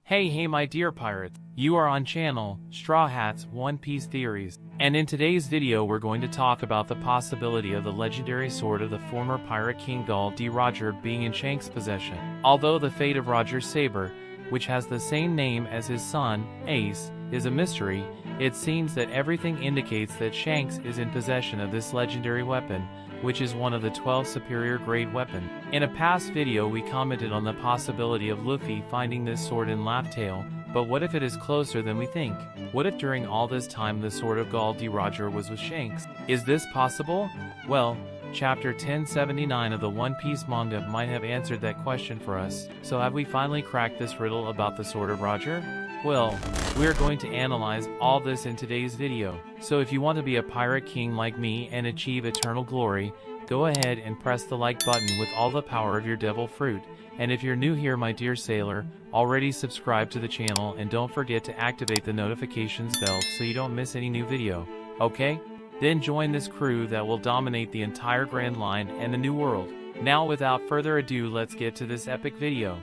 Hey my dear pirates, you are on channel Straw Hat's One Piece Theories, and in today's video we're going to talk about the possibility of the legendary sword of the former pirate king Gul D. Roger being in Shanks' possession. Although the fate of Roger's saber, which has the same name as his son, Ace, is a mystery, it seems that everything indicates that Shanks is in possession of this legendary weapon, which is one of the 12 superior grade weapons. In a past video we commented on the possibility of Luffy finding this sword in Laugh Tale, but what if it is closer than we think? What if during all this time the sword of Gul D. Roger was with Shanks? Is this possible? Well, Chapter 1079 of the One Piece manga might have answered that question for us. So have we finally cracked this riddle about the sword of Roger? Well, we are going to analyze all this in today's video. So if you want to be a pirate king like me and achieve eternal glory, go ahead and press the like button with all the power of your devil fruit. And if you're new here my dear sailor, already subscribe to the channel and don't forget to activate the notifications bell so you don't miss any new video, okay? Then join this crew that will dominate the entire Grand Line and the New World. Now without further ado, let's get to this epic video.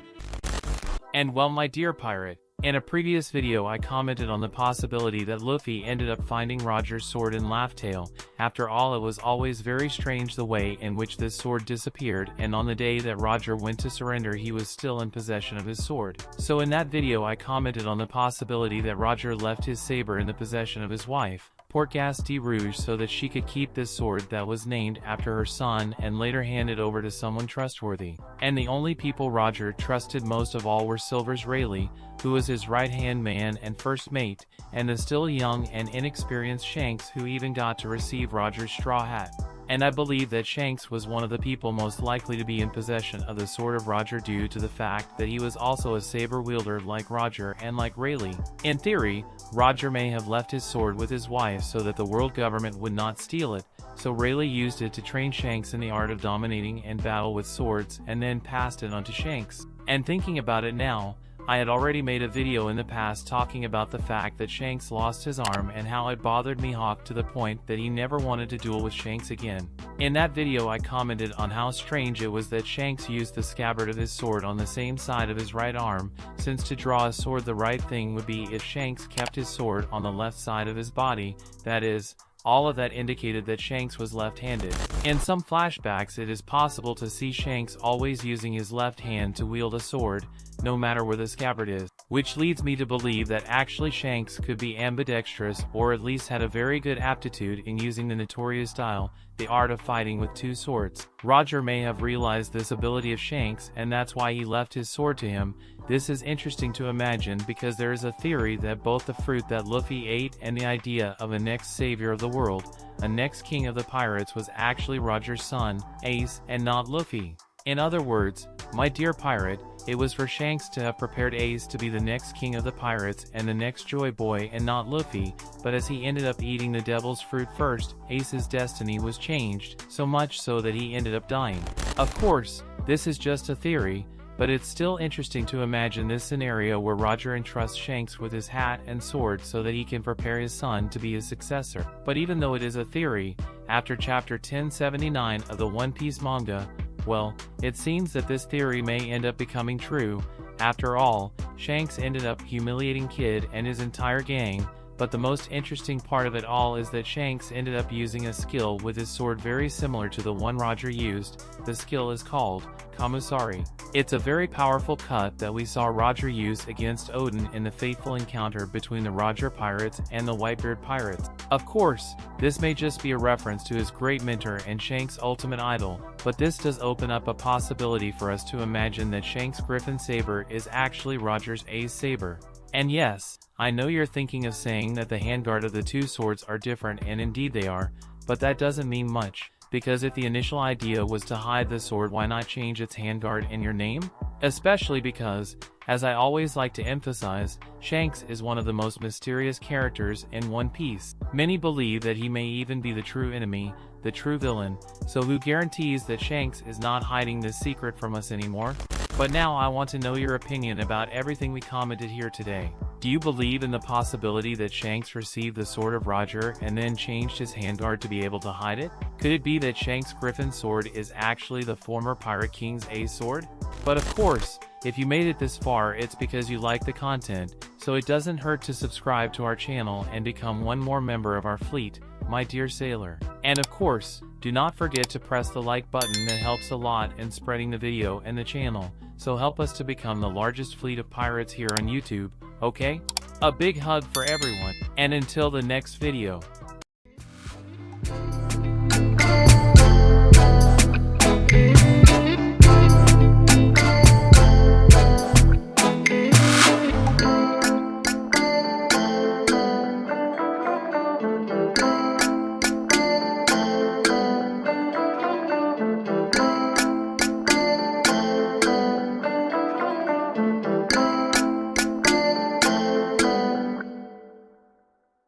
And well my dear pirate, in a previous video I commented on the possibility that Luffy ended up finding Roger's sword in Laugh Tale. After all, it was always very strange the way in which this sword disappeared, and on the day that Roger went to surrender he was still in possession of his sword. So in that video I commented on the possibility that Roger left his saber in the possession of his wife, Portgas de Rouge, so that she could keep this sword that was named after her son and later hand it over to someone trustworthy. And the only people Roger trusted most of all were Silver's Rayleigh, who was his right-hand man and first mate, and the still young and inexperienced Shanks, who even got to receive Roger's straw hat. And I believe that Shanks was one of the people most likely to be in possession of the sword of Roger due to the fact that he was also a saber wielder like Roger and like Rayleigh. In theory, Roger may have left his sword with his wife so that the world government would not steal it, so Rayleigh used it to train Shanks in the art of dominating and battle with swords and then passed it on to Shanks. And thinking about it now, I had already made a video in the past talking about the fact that Shanks lost his arm and how it bothered Mihawk to the point that he never wanted to duel with Shanks again. In that video I commented on how strange it was that Shanks used the scabbard of his sword on the same side of his right arm, since to draw a sword the right thing would be if Shanks kept his sword on the left side of his body, that is, all of that indicated that Shanks was left-handed. In some flashbacks it is possible to see Shanks always using his left hand to wield a sword, no matter where the scabbard is, which leads me to believe that actually Shanks could be ambidextrous or at least had a very good aptitude in using the notorious style, the art of fighting with two swords. Roger may have realized this ability of Shanks and that's why he left his sword to him. This is interesting to imagine because there is a theory that both the fruit that Luffy ate and the idea of a next savior of the world, a next king of the pirates, was actually Roger's son, Ace, and not Luffy. In other words, my dear pirate, it was for Shanks to have prepared Ace to be the next king of the pirates and the next Joy Boy and not Luffy, but as he ended up eating the devil's fruit first, Ace's destiny was changed, so much so that he ended up dying. Of course, this is just a theory, but it's still interesting to imagine this scenario where Roger entrusts Shanks with his hat and sword so that he can prepare his son to be his successor. But even though it is a theory, after chapter 1079 of the One Piece manga, well, it seems that this theory may end up becoming true. After all, Shanks ended up humiliating Kid and his entire gang, but the most interesting part of it all is that Shanks ended up using a skill with his sword very similar to the one Roger used. The skill is called Kamusari. It's a very powerful cut that we saw Roger use against Odin in the fateful encounter between the Roger Pirates and the Whitebeard Pirates. Of course, this may just be a reference to his great mentor and Shanks' ultimate idol, but this does open up a possibility for us to imagine that Shanks' Griffin Saber is actually Roger's Ace Saber. And yes, I know you're thinking of saying that the handguard of the two swords are different, and indeed they are, but that doesn't mean much, because if the initial idea was to hide the sword, why not change its handguard in your name? Especially because, as I always like to emphasize, Shanks is one of the most mysterious characters in One Piece. Many believe that he may even be the true enemy the true villain, so who guarantees that Shanks is not hiding this secret from us anymore? But now I want to know your opinion about everything we commented here today. Do you believe in the possibility that Shanks received the Sword of Roger and then changed his handguard to be able to hide it? Could it be that Shanks' Griffin sword is actually the former Pirate King's Ace sword? But of course, if you made it this far, it's because you like the content, so it doesn't hurt to subscribe to our channel and become one more member of our fleet, my dear sailor. And of course, do not forget to press the like button, that helps a lot in spreading the video and the channel, so help us to become the largest fleet of pirates here on YouTube, okay? A big hug for everyone, and until the next video.